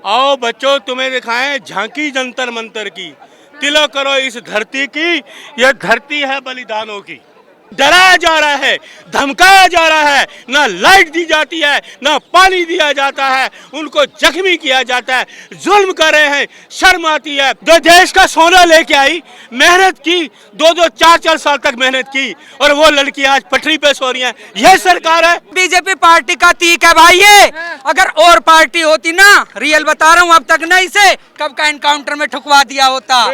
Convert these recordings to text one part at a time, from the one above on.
आओ बच्चों तुम्हें दिखाएं झांकी जंतर मंतर की। तिलक करो इस धरती की, यह धरती है बलिदानों की। डराया जा रहा है, धमकाया जा रहा है, ना लाइट दी जाती है, ना पानी दिया जाता है, उनको जख्मी किया जाता है, जुल्म कर रहे हैं। शर्म आती है। जो देश का सोना लेके आई, मेहनत की, 2-4 साल तक मेहनत की, और वो लड़की आज पटरी पे सो रही है। यह सरकार है। बीजेपी पार्टी का तीक है भाई ये। अगर और पार्टी होती ना, रियल बता रहा हूँ, अब तक ना इसे कब का एनकाउंटर में ठुकवा दिया होता।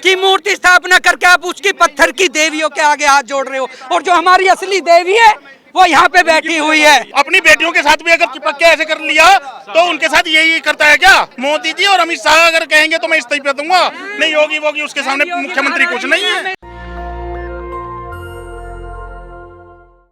कि मूर्ति स्थापना करके आप उसकी पत्थर की देवियों के आगे हाथ जोड़ रहे हो, और जो हमारी असली देवी है वो यहाँ पे बैठी हुई है। अपनी बेटियों के साथ भी अगर चिपक के ऐसे कर लिया तो उनके साथ यही करता है क्या? मोदी जी और अमित शाह अगर कहेंगे तो मैं इस्तीफा दूंगा, नहीं योगी वोगी उसके सामने मुख्यमंत्री कुछ नहीं है।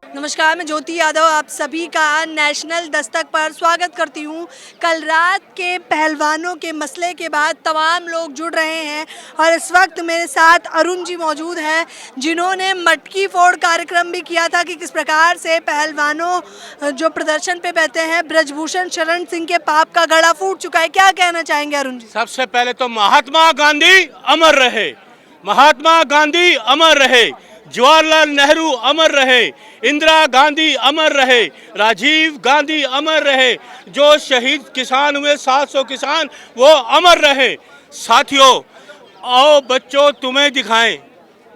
नमस्कार, मैं ज्योति यादव आप सभी का नेशनल दस्तक पर स्वागत करती हूं। कल रात के पहलवानों के मसले के बाद तमाम लोग जुड़ रहे हैं, और इस वक्त मेरे साथ अरुण जी मौजूद हैं, जिन्होंने मटकी फोड़ कार्यक्रम भी किया था कि किस प्रकार से पहलवानों जो प्रदर्शन पे बैठे हैं, ब्रजभूषण शरण सिंह के पाप का गड़ा फूट चुका है। क्या कहना चाहेंगे अरुण जी? सबसे पहले तो महात्मा गांधी अमर रहे, महात्मा गांधी अमर रहे, जवाहरलाल नेहरू अमर रहे, इंदिरा गांधी अमर रहे, राजीव गांधी अमर रहे, जो शहीद किसान हुए 700 किसान वो अमर रहे। साथियों, आओ बच्चों तुम्हें दिखाएं,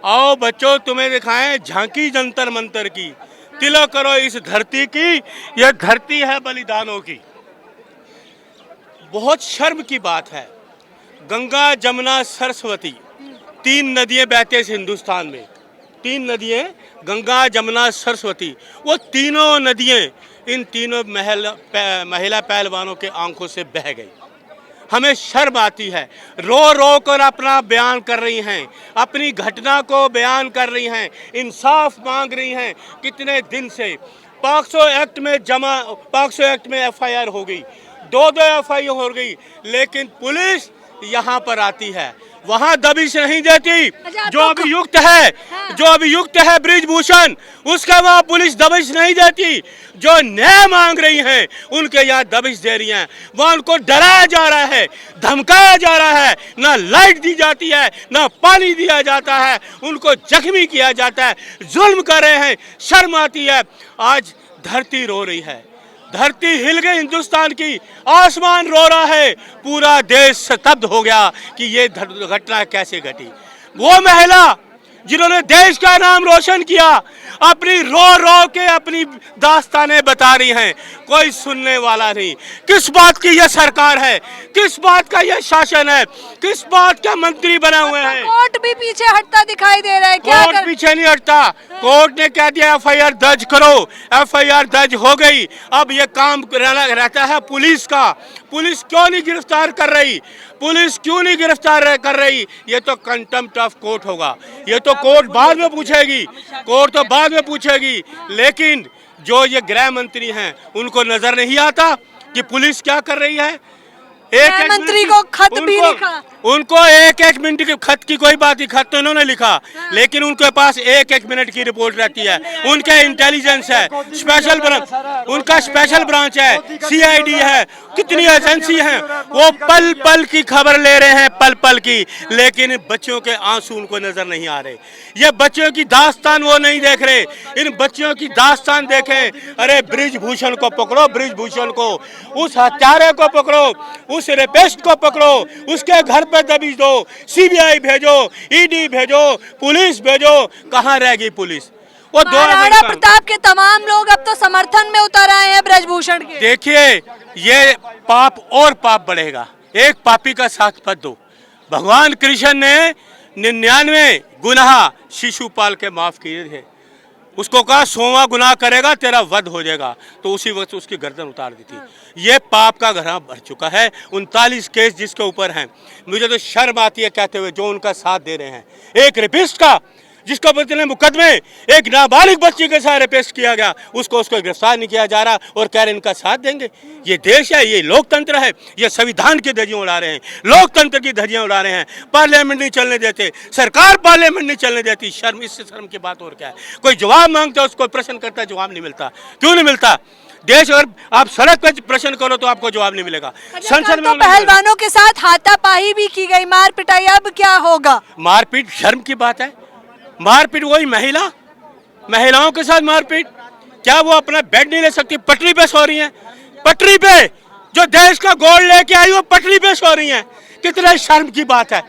आओ बच्चों तुम्हें दिखाएं झांकी जंतर मंतर की। तिलक करो इस धरती की, यह धरती है बलिदानों की। बहुत शर्म की बात है, गंगा जमुना सरस्वती 3 नदियां बहते इस हिंदुस्तान में, 3 नदियां, गंगा जमुना सरस्वती, वो तीनों नदियां इन तीनों महिला पहलवानों के आंखों से बह गई। हमें शर्म आती है। रो रो कर अपना बयान कर रही हैं, अपनी घटना को बयान कर रही हैं, इंसाफ मांग रही हैं। कितने दिन से पॉक्सो एक्ट में FIR हो गई, 2 FIR हो गई, लेकिन पुलिस यहाँ पर आती है, वहाँ दबिश नहीं देती। जो अभियुक्त है, जो अभियुक्त है ब्रिजभूषण, उसका वहाँ पुलिस दबिश नहीं देती। जो न्याय मांग रही हैं उनके यहाँ दबिश दे रही हैं। वहाँ उनको डराया जा रहा है, धमकाया जा रहा है, ना लाइट दी जाती है, ना पानी दिया जाता है, उनको जख्मी किया जाता है, जुल्म कर रहे हैं। शर्म आती है। आज धरती रो रही है, धरती हिल गई हिंदुस्तान की, आसमान रो रहा है, पूरा देश स्तब्ध हो गया कि ये घटना कैसे घटी। वो महिला जिन्होंने देश का नाम रोशन किया, अपनी रो रो के अपनी दास्तानें बता रही हैं, कोई सुनने वाला नहीं। किस बात की यह सरकार है, किस बात का यह शासन है, किस बात का मंत्री बने हुए हैं। कोर्ट भी पीछे हटता दिखाई दे रहा है। क्या कोर्ट पीछे नहीं हटता। कोर्ट ने कह दिया FIR दर्ज करो, FIR दर्ज हो गई। अब ये काम रहता है पुलिस का। पुलिस क्यों नहीं गिरफ्तार कर रही, पुलिस क्यों नहीं गिरफ्तार कर रही? ये तो कंटेम्प्ट ऑफ कोर्ट होगा, ये तो कोर्ट बाद में पूछेगी, कोर्ट तो बाद में पूछेगी। लेकिन जो ये गृह मंत्री हैं उनको नजर नहीं आता कि पुलिस क्या कर रही है। एक मंत्री को खत भी लिखा, उनको 1-1 मिनट के खत की कोई बात नहीं, खत तो उन्होंने लिखा, लेकिन उनके पास 1-1 मिनट की रिपोर्ट रहती है। उनके इंटेलिजेंस है, स्पेशल ब्रांच, उनका स्पेशल ब्रांच है, CID है, कितनी एजेंसी हैं, वो पल पल की खबर ले रहे हैं, पल पल की। लेकिन बच्चों के आंसू उनको नजर नहीं आ रहे। ये बच्चों की दास्तान वो नहीं देख रहे। इन बच्चों की दास्तान देखें। अरे ब्रिजभूषण को पकड़ो, ब्रिजभूषण को, उस हत्यारे को पकड़ो, उस रेपिस्ट को पकड़ो, उसके घर पे दबिश दो, CBI भेजो, ED भेजो, पुलिस भेजो। कहाँ रह गई पुलिस? वो महाराणा प्रताप के तमाम लोग अब तो समर्थन में उतर आए हैं ब्रजभूषण के। देखिए, ये पाप और पाप बढ़ेगा। एक पापी का साथ मत दो। भगवान कृष्ण ने 99 गुनाह शिशुपाल के माफ किए थे। उसको कहा 100वां गुनाह करेगा तेरा वध हो जाएगा, तो उसी वक्त उसकी गर्दन उतार दी थी। ये पाप का घड़ा भर चुका है। 39 केस जिसके ऊपर हैं। मुझे तो शर्म आती है कहते हुए जो उनका साथ दे रहे हैं। एक रेपिस्ट का, जिसको बदले मुकदमे एक नाबालिग बच्ची के साथ रेपिस्ट किया गया, उसको गिरफ्तार नहीं किया जा रहा, और कह रहे इनका साथ देंगे। ये देश है, ये लोकतंत्र है। ये संविधान की धज्जियां उड़ा रहे हैं, लोकतंत्र की धज्जियां उड़ा रहे हैं। पार्लियामेंट नहीं चलने देते, सरकार पार्लियामेंट नहीं चलने देती। शर्म, इससे शर्म की बात और क्या है? कोई जवाब मांगता है, उसको प्रश्न करता है, जवाब नहीं मिलता। क्यों नहीं मिलता? देश, अगर आप सड़क पे प्रश्न करो तो आपको जवाब नहीं मिलेगा। संसद में तो पहलवानों के साथ हाथापाई भी की गई, मार पिटाई, अब क्या होगा? मारपीट शर्म की बात है। मारपीट वही महिलाओं के साथ मारपीट, क्या वो अपना बेड नहीं ले सकती? पटरी पे सो रही हैं, पटरी पे जो देश का गोल्ड लेके आई वो पटरी पे सो रही हैं। कितने शर्म की बात है।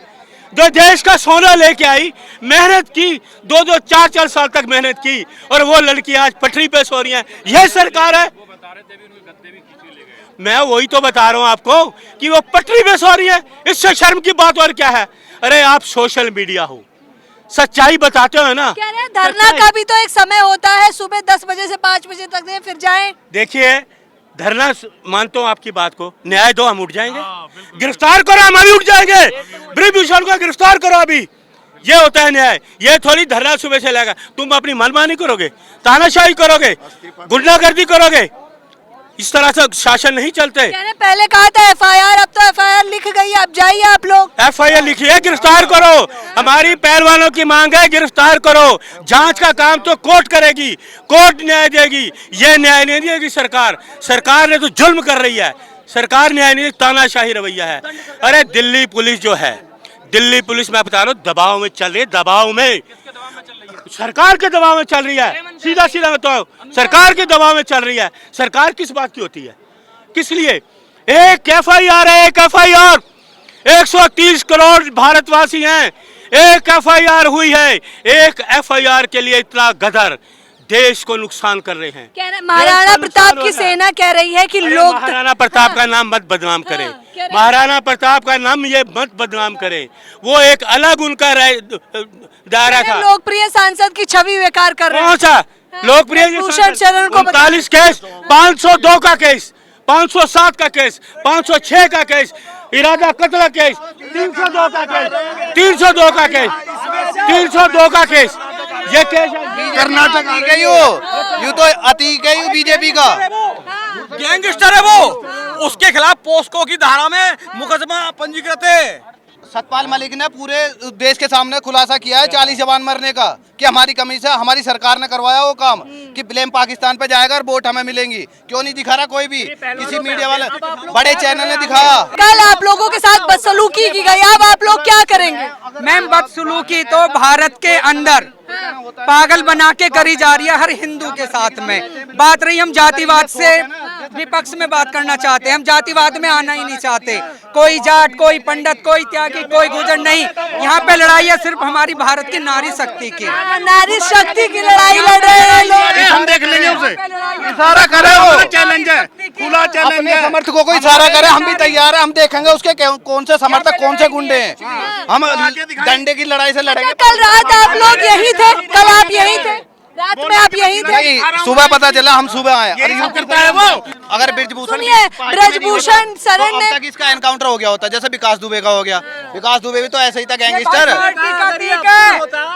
जो देश का सोना लेके आई, मेहनत की, 2-2 4-4 साल तक मेहनत की, और वो लड़की आज पटरी पे सो रही हैं। यह सरकार है? मैं वही तो बता रहा हूँ आपको कि वो पटरी पे सो रही है। इससे शर्म की बात और क्या है? अरे आप सोशल मीडिया हो, सच्चाई बताते हो ना। कह रहे हैं धरना का भी तो एक समय होता है, सुबह 10 बजे से 5 बजे तक दें फिर जाएं। देखिए, धरना मानता हूँ आपकी बात को, न्याय दो, हम उठ जाएंगे। गिरफ्तार करो, हम अभी उठ जाएंगे। ब्रिजभूषण को गिरफ्तार करो अभी, ये होता है न्याय। ये थोड़ी धरना सुबह से लेगा। तुम अपनी मनमानी करोगे, तानाशाही करोगे, गुंडागर्दी करोगे, इस तरह से शासन नहीं चलते। पहले कहा था एफआईआर, अब तो एफआईआर लिख गई, अब जाइए आप लोग। एफआईआर लिखी है, गिरफ्तार करो। हमारी पहलवानों की मांग है, गिरफ्तार करो। जांच का काम तो कोर्ट करेगी, कोर्ट न्याय देगी, ये न्याय नहीं देगी सरकार। सरकार ने तो जुल्म कर रही है, सरकार न्याय नहीं, तानाशाही रवैया है। अरे दिल्ली पुलिस जो है, दिल्ली पुलिस मैं बता रहा हूँ दबाव में चल रही है, दबाव में, सरकार के दबाव में चल रही है। सीधा सीधा बताओ, सरकार के दबाव में चल रही है। सरकार किस बात की होती है, किस लिए? एक एफआईआर है, एक एफआईआर, 130 करोड़ भारतवासी हैं, एक एफआईआर हुई है। एक एफआईआर के लिए इतना गदर, देश को नुकसान कर रहे हैं। महाराणा प्रताप की सेना कह रही है कि लोग महाराणा प्रताप का नाम मत बदनाम करे, महाराणा प्रताप का नाम ये मत बदनाम करे। वो एक अलग उनका दायरा था। लोकप्रिय सांसद की छवि बेकार कर रहे हैं। कौन सा लोकप्रिय? 39 केस, 502 का केस, 507 का केस, 506 का केस, इरादा कत्ल का केस, 302 का केस, 302 का केस, 302 का केस। ये केस कर्नाटक की गई हो, यू तो अतीक है बीजेपी का गैंगस्टर है वो, उसके खिलाफ पोस्को की धारा में मुकदमा पंजीकृत है। सतपाल मलिक ने पूरे देश के सामने खुलासा किया है 40 जवान मरने का, कि हमारी कमी से हमारी सरकार ने करवाया वो काम, कि ब्लेम पाकिस्तान पे जाएगा और वोट हमें मिलेंगी। क्यों नहीं दिखा रहा कोई भी? किसी मीडिया वाले बड़े चैनल ने दिखाया। कल आप लोगों के साथ बदसलूकी की गई, अब आप लोग क्या करेंगे? मैम, बदसलूकी तो भारत के अंदर पागल बना के करी जा रही है हर हिंदू के साथ में। बात रही, हम जातिवाद से विपक्ष में बात करना चाहते हैं, हम जातिवाद में आना ही नहीं चाहते। कोई जाट, कोई पंडित, कोई त्यागी, कोई गुजर नहीं। यहाँ पे लड़ाई है सिर्फ हमारी भारत की नारी शक्ति की। नारी शक्ति की लड़ाई लड़ रहे हैं लोग। हम देख लेंगे उसे, इशारा करे, वो चैलेंज है, खुला चैलेंज अपने है। समर्थकों को इशारा करे, हम भी तैयार है, हम देखेंगे उसके कौन से समर्थक, कौन से गुंडे हैं। हम डंडे की लड़ाई से लड़ेंगे। कल रात आप लोग यही थे, कल आप यही थे, रात में आप यही थे? नहीं, सुबह पता चला, हम सुबह आए। यही सब करता है वो। अगर ब्रिजभूषण सुनिए, ब्रिजभूषण शरण ने, अब तक इसका एनकाउंटर हो गया होता, जैसे विकास दुबे का हो गया। विकास दुबे भी तो ऐसे ही था, गैंगस्टर।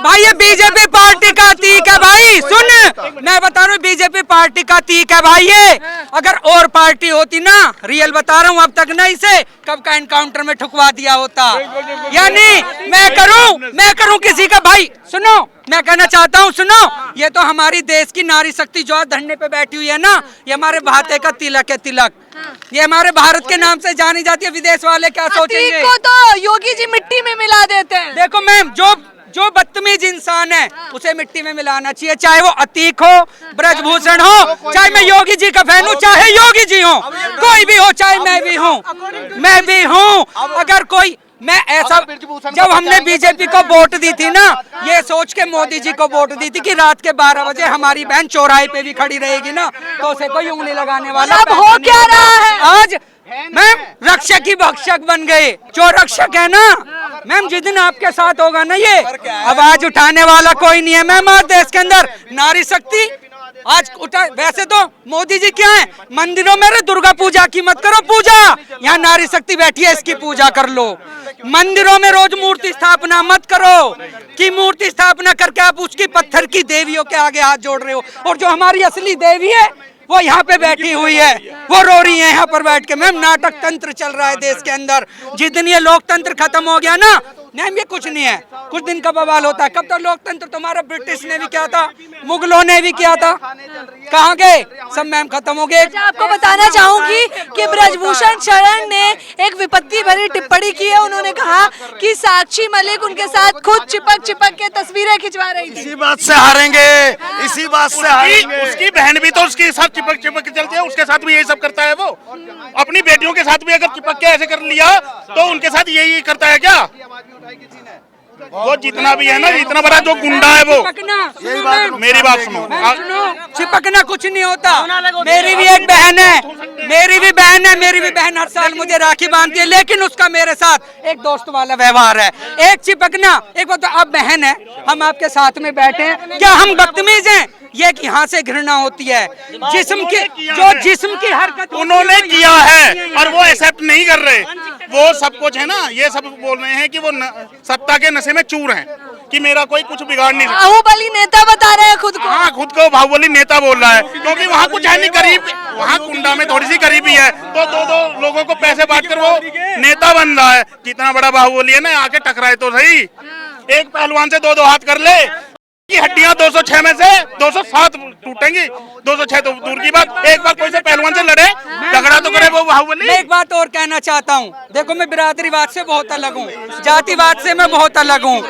भाई ये बीजेपी पार्टी का तीक है भाई। सुन, मैं बता रहा हूँ बीजेपी पार्टी का तीक है भाई ये। अगर और पार्टी होती ना, रियल बता रहा हूँ, अब तक ना इसे कब का एनकाउंटर में ठुकवा दिया होता। यानी मैं करूँ किसी का भाई। सुनो, मैं कहना चाहता हूँ, सुनो, ये तो हमारी देश की नारी शक्ति जो आज धरने पे बैठी हुई है ना, ये हमारे भाते का तिलक है, तिलक। ये हमारे भारत के नाम से जानी जाती है। विदेश वाले क्या सोचेंगे? को तो योगी जी मिट्टी में मिला देते हैं। देखो मैम, जो बदतमीज इंसान है उसे मिट्टी में मिलाना चाहिए, चाहे वो अतीक हो, ब्रजभूषण हो, चाहे मैं योगी जी का फैन हूँ, चाहे योगी जी हो, कोई भी हो, चाहे मैं भी हूँ। अगर कोई, मैं ऐसा, जब हमने बीजेपी को वोट दी थी ना, ये सोच के मोदी जी को वोट दी थी कि रात के 12 बजे हमारी बहन चौराहे पे भी खड़ी रहेगी ना, तो उसे कोई उंगली लगाने वाला अब हो क्या रहा है? आज मैम रक्षक ही भक्षक बन गए। जो रक्षक है ना मैम, जिस दिन आपके साथ होगा ना, ये आवाज उठाने वाला कोई नहीं है मैम। आज देश के अंदर नारी शक्ति आज उठा। वैसे तो मोदी जी क्या है, मंदिरों में दुर्गा पूजा की मत करो पूजा, यहाँ नारी शक्ति बैठी है, इसकी पूजा कर लो। मंदिरों में रोज मूर्ति स्थापना मत करो, कि मूर्ति स्थापना करके आप उसकी पत्थर की देवियों के आगे हाथ जोड़ रहे हो। और जो हमारी असली देवी है वो यहाँ पे बैठी हुई है, वो रो रही है यहाँ पर बैठ के। मैम, नाटक तंत्र चल रहा है देश के अंदर। जिस दिन ये लोकतंत्र खत्म हो गया ना, नहीं ये कुछ नहीं है, कुछ दिन का बवाल होता है। कब तो लोकतंत्र तुम्हारा ब्रिटिश ने भी किया था, मुगलों ने भी किया था, कहाँ गए सब मैम, खत्म हो गए। आपको बताना चाहूंगी कि ब्रजभूषण शरण ने एक विपत्ति भरी टिप्पणी की है। उन्होंने कहा कि साक्षी मलिक उनके साथ खुद चिपक चिपक के तस्वीरें खिंचवा रही थी। इसी बात से हारेंगे, इसी बात से हारेंगे। उसकी बहन भी तो उसके साथ चिपक चिपक के चलती है, उसके साथ भी यही सब करता है वो। अपनी बेटियों के साथ भी अगर चिपक के ऐसे कर लिया तो उनके साथ यही करता है क्या? वो जितना भी है ना, इतना बड़ा जो गुंडा है वो, मेरी बात सुनो, चिपकना कुछ नहीं होता। मेरी भी एक बहन है, मेरी भी बहन हर साल मुझे राखी बांधती है, लेकिन उसका मेरे साथ एक दोस्त वाला व्यवहार है। एक चिपकना, एक बात, आप बहन है, हम आपके साथ में बैठे हैं, क्या हम बदतमीज हैं? ये कि यहाँ से घृणा होती है, जिस्म की, जो जिस्म की हरकत उन्होंने किया है और वो एक्सेप्ट नहीं कर रहे। वो सब कुछ है ना, ये सब बोल रहे हैं कि वो सत्ता के नशे में चूर हैं, कि मेरा कोई कुछ बिगाड़ नहीं सकता। बाहुबली नेता बता रहे हैं खुद को। हाँ, खुद को बाहुबली नेता बोल रहा है, क्योंकि वहाँ कुछ है नहीं, करीब वहाँ कुंडा में थोड़ी सी करीबी है, तो दो लोगों को पैसे बांटकर वो नेता बन रहा है। जितना बड़ा बाहुबली है ना, आके टकराए तो सही, एक पहलवान से दो हाथ कर ले की हड्डियां 206 में से 207 टूटेंगी, 206 तो दूर की बात। एक बार कोई से पहलवान से लड़े, झगड़ा तो करे वो बाहुबली। मैं एक बात और कहना चाहता हूँ, देखो मैं बिरादरीवाद से बहुत अलग हूँ, जातिवाद से मैं बहुत अलग हूँ,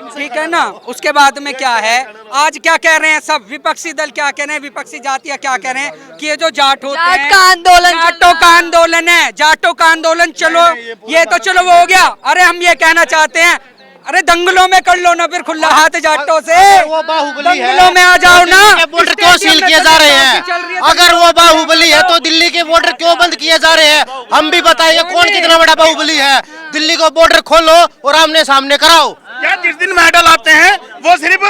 ठीक है ना। उसके बाद में क्या है, आज क्या कह रहे हैं सब विपक्षी दल, क्या कह रहे हैं, विपक्षी जातियाँ क्या कह रहे हैं कि ये जो जाट होते हैं, का आंदोलन, जाटों का आंदोलन है, जाटों का आंदोलन, चलो ये तो चलो वो हो गया। अरे हम ये कहना चाहते हैं, अरे दंगलों में कर लो ना फिर खुला हाथ जाटों से, वो बाहुबली है, दंगलों में आ जाओ ना। बॉर्डर क्यों सील किए जा रहे हैं? अगर वो बाहुबली है तो दिल्ली के बॉर्डर क्यों बंद किए जा रहे हैं? हम भी बताइए कौन कितना बड़ा बाहुबली है। दिल्ली को बॉर्डर खोलो और आमने सामने कराओ। क्या जिस दिन मेडल आते हैं वो सिर्फ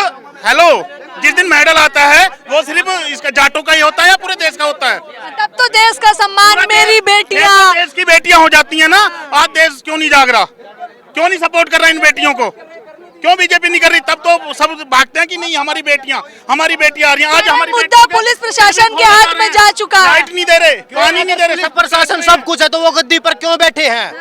जिस दिन मेडल आता है वो सिर्फ इसका जाटों का ही होता है या पूरे देश का होता है? तब तो देश का सम्मान, मेरी बेटियां, देश की बेटियां हो जाती हैं ना। आज देश क्यों नहीं जाग रहा, क्यों नहीं सपोर्ट कर रहा इन बेटियों को, क्यों बीजेपी नहीं कर रही? तब तो सब भागते हैं कि नहीं हमारी बेटियां आ रही हैं। आज हमारी मुद्दा पुलिस प्रशासन के हाथ में जा चुका है। लाइट नहीं दे रहे, पानी नहीं दे रहे, सब प्रशासन सब कुछ है तो वो गद्दी पर क्यों बैठे हैं?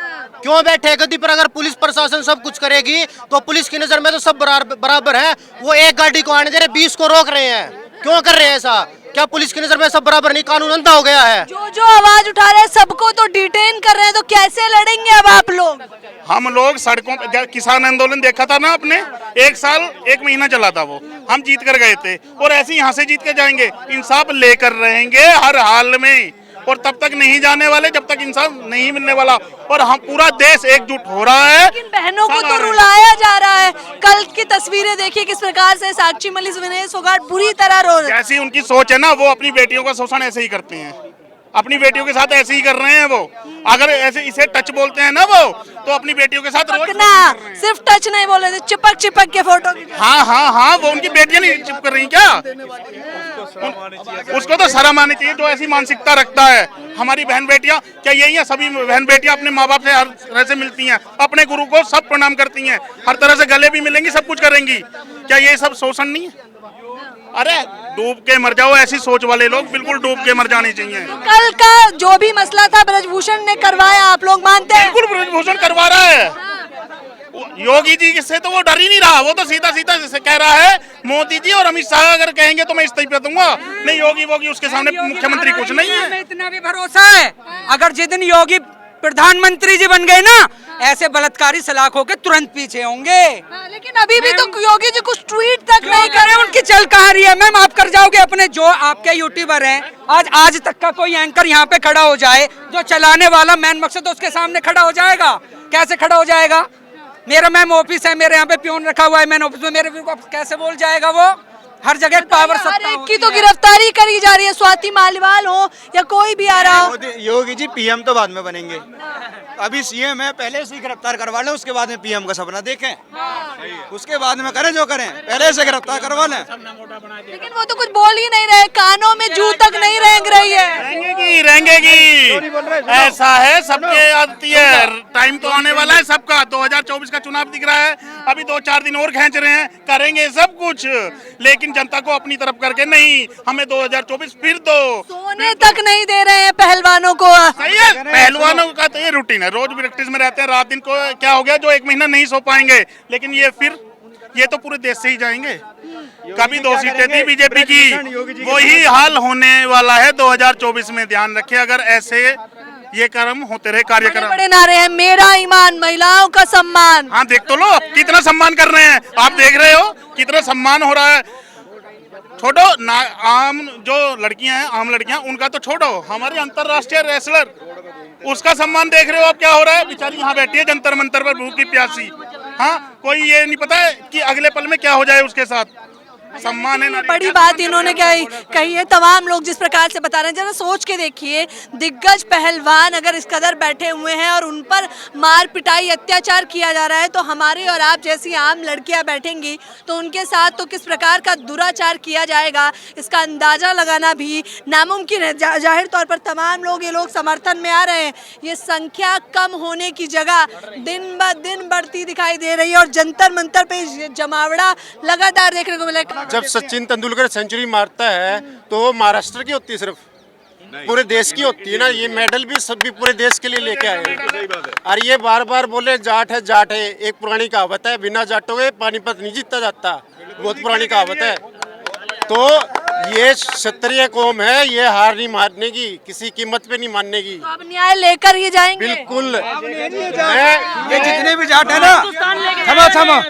क्यों बैठे हैं गद्दी पर? अगर पुलिस प्रशासन सब कुछ करेगी तो पुलिस की नजर में तो सब बराबर है। वो एक गाड़ी को आने दे रहे, 20 को रोक रहे हैं, क्यों कर रहे हैं ऐसा? क्या पुलिस की नजर में सब बराबर नहीं? कानून अंधा हो गया है। जो आवाज उठा रहे हैं सबको तो डिटेन कर रहे हैं, तो कैसे लड़ेंगे अब आप लोग? हम लोग सड़कों पे, किसान आंदोलन देखा था ना आपने, 1 साल 1 महीना चला था वो, हम जीत कर गए थे, और ऐसे यहाँ से जीत के जाएंगे। इंसाफ लेकर रहेंगे हर हाल में, और तब तक नहीं जाने वाले जब तक इंसाफ नहीं मिलने वाला। और हम पूरा देश एकजुट हो रहा है। लेकिन बहनों को तो रुलाया जा रहा है। कल की तस्वीरें देखिए किस प्रकार से साक्षी मलिक, विनय फोगाट बुरी तरह रो रहे हैं। जैसी उनकी सोच है ना, वो अपनी बेटियों का शोषण ऐसे ही करते हैं, अपनी बेटियों के साथ ऐसे ही कर रहे हैं वो। अगर ऐसे इसे टच बोलते हैं ना वो, तो अपनी बेटियों के साथ रोज ना सिर्फ टच नहीं बोल रहे थे, चिपक चिपक के फोटो। हाँ, वो उनकी बेटियां नहीं चिपक रही क्या? उसको तो शर्म आनी चाहिए जो ऐसी मानसिकता रखता है। हमारी बहन बेटियां क्या यही है? सभी बहन बेटियां अपने माँ बाप से हर तरह से मिलती हैं, अपने गुरु को सब प्रणाम करती हैं, हर तरह से गले भी मिलेंगी, सब कुछ करेंगी। क्या ये सब शोषण नहीं है? अरे डूब के मर जाओ, ऐसी सोच वाले लोग बिल्कुल डूब के मर जाने चाहिए। कल का जो भी मसला था ब्रजभूषण ने करवाया, आप लोग मानते हैं? बिल्कुल ब्रजभूषण करवा रहा है। योगी जी से तो वो डर ही नहीं रहा, वो तो सीधा से कह रहा है मोदी जी और अमित शाह अगर कहेंगे तो मैं इस्तीफा दूंगा। नहीं, योगी उसके सामने मुख्यमंत्री कुछ नहीं है। इतना भी भरोसा है, अगर जिस दिन योगी प्रधानमंत्री जी बन गए ना, ऐसे बलात्कारी सलाखों के तुरंत पीछे होंगे। लेकिन अभी भी तो योगी जी कुछ ट्वीट तक नहीं करे। उनकी चल कहाँ रही है? मैम आप कर जाओगे अपने, जो आपके यूट्यूबर हैं, आज तक का कोई एंकर यहाँ पे खड़ा हो जाए, जो चलाने वाला मेन मकसद उसके सामने खड़ा हो जाएगा? कैसे खड़ा हो जाएगा? मेरा मैम ऑफिस है, मेरे यहाँ पे प्यून रखा हुआ है, मैन ऑफिस में, मेरे कैसे बोल जाएगा वो? हर जगह पावर सत्ता की तो गिरफ्तारी करी जा रही है, स्वाति मालिवाल हो या कोई भी आ रहा हो। योगी जी पीएम तो बाद में बनेंगे, अभी सीएम है, पहले से गिरफ्तार करवा लें, उसके बाद में पीएम का सपना देखें, उसके बाद में करें जो करें, पहले से गिरफ्तार करवा लें। लेकिन वो तो कुछ बोल ही नहीं रहे, कानों में जू तक नहीं रेंग रही है। रहेंगे। ऐसा है, सबके आती है, टाइम तो आने वाला है सबका। 2024 का चुनाव दिख रहा है, अभी 2-4 दिन और खींच रहे हैं, करेंगे सब कुछ। लेकिन लेकिन जनता को अपनी तरफ करके नहीं, हमें 2024 फिर दो। सोने तक नहीं दे रहे हैं पहलवानों को। सही है, पहलवानों का तो ये रूटीन है, रोज प्रैक्टिस में रहते हैं, रात दिन को क्या हो गया जो 1 महीना नहीं सो पाएंगे, लेकिन ये तो पूरे देश से ही जाएंगे। कभी 2 सीटें थी बीजेपी की, वही हाल होने वाला है 2024 में। ध्यान रखिए, अगर ऐसे ये कर्म होते रहे, कार्यक्रम बड़े नारे हैं, मेरा ईमान, महिलाओं का सम्मान। हाँ देख तो लो कितना सम्मान कर रहे हैं, आप देख रहे हो कितना सम्मान हो रहा है। छोड़ो ना, आम जो लड़कियां हैं, आम लड़कियां, उनका तो छोड़ो, हमारे अंतरराष्ट्रीय रेसलर, उसका सम्मान देख रहे हो आप क्या हो रहा है। बेचारी यहाँ बैठी है जंतर मंतर पर भूखी प्यासी, हाँ कोई ये नहीं पता है कि अगले पल में क्या हो जाए उसके साथ। सम्मान है ना। बड़ी बात इन्होंने कही है। तमाम लोग जिस प्रकार से बता रहे हैं, जरा सोच के देखिए, दिग्गज पहलवान अगर इस कदर बैठे हुए हैं और उन पर मार पिटाई अत्याचार किया जा रहा है, तो हमारे और आप जैसी आम लड़कियां बैठेंगी तो उनके साथ तो किस प्रकार का दुराचार किया जाएगा, इसका अंदाजा लगाना भी नामुमकिन है। जाहिर तौर पर तमाम लोग, ये लोग समर्थन में आ रहे हैं। ये संख्या कम होने की जगह दिन ब दिन बढ़ती दिखाई दे रही है और जंतर मंतर पे जमावड़ा लगातार देखने को मिलेगा। जब सचिन तेंदुलकर सेंचुरी मारता है तो वो महाराष्ट्र की होती है, सिर्फ पूरे देश की होती है ना। ये मेडल भी सब भी पूरे देश के लिए लेके आए। और ये बार बार बोले जाट है जाट है, एक पुरानी कहावत है, बिना जाटों के पानीपत नहीं जीता जाता, बहुत पुरानी कहावत है। तो ये क्षत्रिय कौम है, ये हार नहीं मानने की, किसी कीमत पे नहीं मानने की। तो अब न्याय लेकर ही जाएंगे। बिल्कुल। ये जितने भी जाट है ना, थमा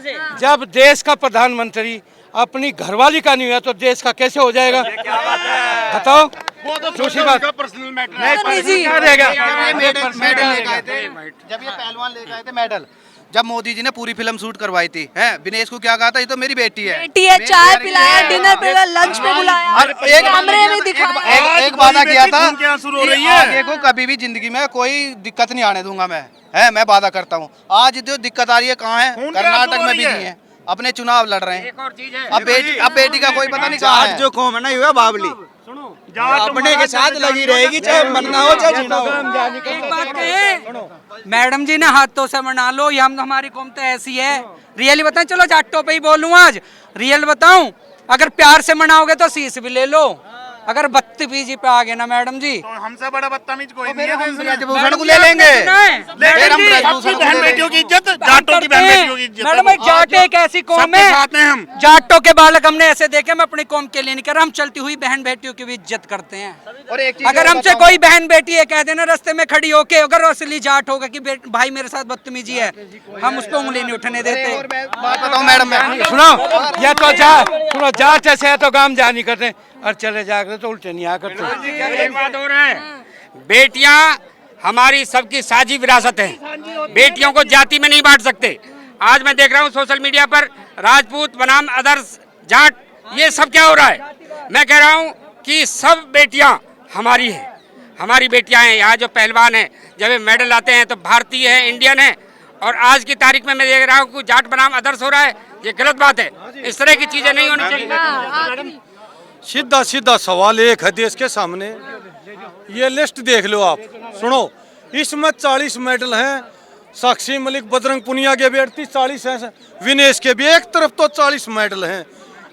जब देश का प्रधानमंत्री अपनी घरवाली का नहीं हुआ तो देश का कैसे हो जाएगा, बताओ। दूसरी बात, मेडल लेके आए थे, जब ये पहलवान लेके आए थे मेडल, जब मोदी जी ने पूरी फिल्म शूट करवाई थी, है विनेश को क्या कहा था, ये तो मेरी बेटी है, चाय पिलाया, डिनर पे लंच पे बुलाया, और एक कमरे में दिखाया, एक वादा किया था क्या शुरू हो रही कि है। आगे को कभी भी जिंदगी में कोई दिक्कत नहीं आने दूंगा मैं वादा करता हूँ। आज जो दिक्कत आ रही है कहाँ है, कर्नाटक में भी नहीं है, अपने चुनाव लड़ रहे हैं। अब बेटी का कोई पता नहीं कहाँ है। जो कौम है ना युवा बावली, अपने के साथ लगी रहेगी, चाहे मरना हो चाहे जीना हो। एक बात कहें, मैडम जी ने हाथों से मना लो, ये हमारी कौम तो ऐसी है। रियली बताएं, चलो जाटों पे ही बोलूं आज, रियल बताऊं, अगर प्यार से मनाओगे तो शीश भी ले लो, अगर बदतमीजी पे आ गए ना मैडम जी, तो हमसे बड़ा बदतमीज कोई नहीं है। हम ब्रजभूषण को ले लेंगे, फिर हम ब्रजभूषण बहन बेटियों की इज्जत, जाटों की बहन बेटियों की इज्जत। मैडम जाट एक ऐसी कौम है, साथ में हम जाटों के बालक हमने ऐसे देखे, मैं अपनी कौम के लिए नहीं कर रहा, हम चलती हुई बहन बेटियों की भी इज्जत करते हैं। और एक चीज अगर हमसे कोई बहन बेटी है कह देना रास्ते में खड़ी होके, अगर असली जाट होगा कि भाई मेरे साथ बदतमीजी है, हम उसको उंगली नहीं उठने देते। बात बताऊं मैडम, मैं सुनो, या तो सुनो, जाट ऐसे है तो काम जा नहीं करते और चले जाकर तो उल्टे नहीं आ करते। एक बात हो रहा है, बेटियां हमारी सबकी साझी विरासत है, बेटियों को जाति में नहीं बांट सकते। आज मैं देख रहा हूँ सोशल मीडिया पर राजपूत बनाम अदर्स जाट, ये सब क्या हो रहा है। मैं कह रहा हूँ कि सब बेटियां हमारी हैं, हमारी बेटियां हैं। यहाँ जो पहलवान हैं, जब ये मेडल आते हैं तो भारतीय है, इंडियन है। और आज की तारीख में मैं देख रहा हूँ कि जाट बनाम अदर्स हो रहा है, ये गलत बात है, इस तरह की चीजें नहीं होनी चाहिए। सीधा सीधा सवाल एक है देश के सामने, ये लिस्ट देख लो आप, सुनो, इसमें 40 मेडल हैं, साक्षी मलिक, बजरंग पुनिया के भी 38-40 हैं, विनेश के भी, एक तरफ तो 40 मेडल हैं,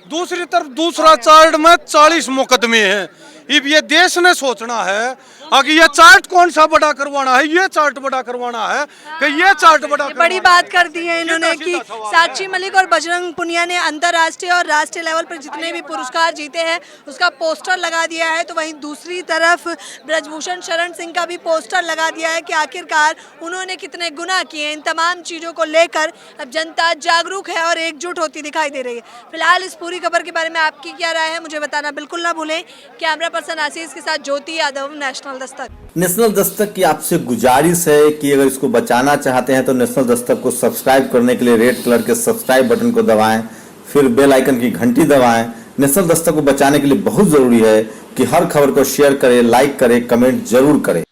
दूसरी तरफ दूसरा चार्ट में 40 मुकदमे हैं। अब ये देश ने सोचना है अगर ये चार्ट कौन सा बड़ा करवाना है, ये चार्ट बड़ा करवाना है कि ये चार्ट बड़ा। बड़ी बात कर दी है इन्होंने कि साक्षी मलिक और बजरंग पुनिया ने अंतर्राष्ट्रीय और राष्ट्रीय लेवल पर जितने भी पुरस्कार जीते हैं उसका पोस्टर लगा दिया है, तो वहीं दूसरी तरफ ब्रजभूषण शरण सिंह का भी पोस्टर लगा दिया है कि आखिरकार उन्होंने कितने गुनाह किए। इन तमाम चीज़ों को लेकर अब जनता जागरूक है और एकजुट होती दिखाई दे रही है। फिलहाल इस पूरी खबर के बारे में आपकी क्या राय है, मुझे बताना बिल्कुल ना भूलें। कैमरा पर्सन आशीष के साथ ज्योति यादव, नेशनल दस्तक। नेशनल दस्तक की आपसे गुजारिश है कि अगर इसको बचाना चाहते हैं तो नेशनल दस्तक को सब्सक्राइब करने के लिए रेड कलर के सब्सक्राइब बटन को दबाएं, फिर बेल आइकन की घंटी दबाएं। नेशनल दस्तक को बचाने के लिए बहुत जरूरी है कि हर खबर को शेयर करें, लाइक करें, कमेंट जरूर करें।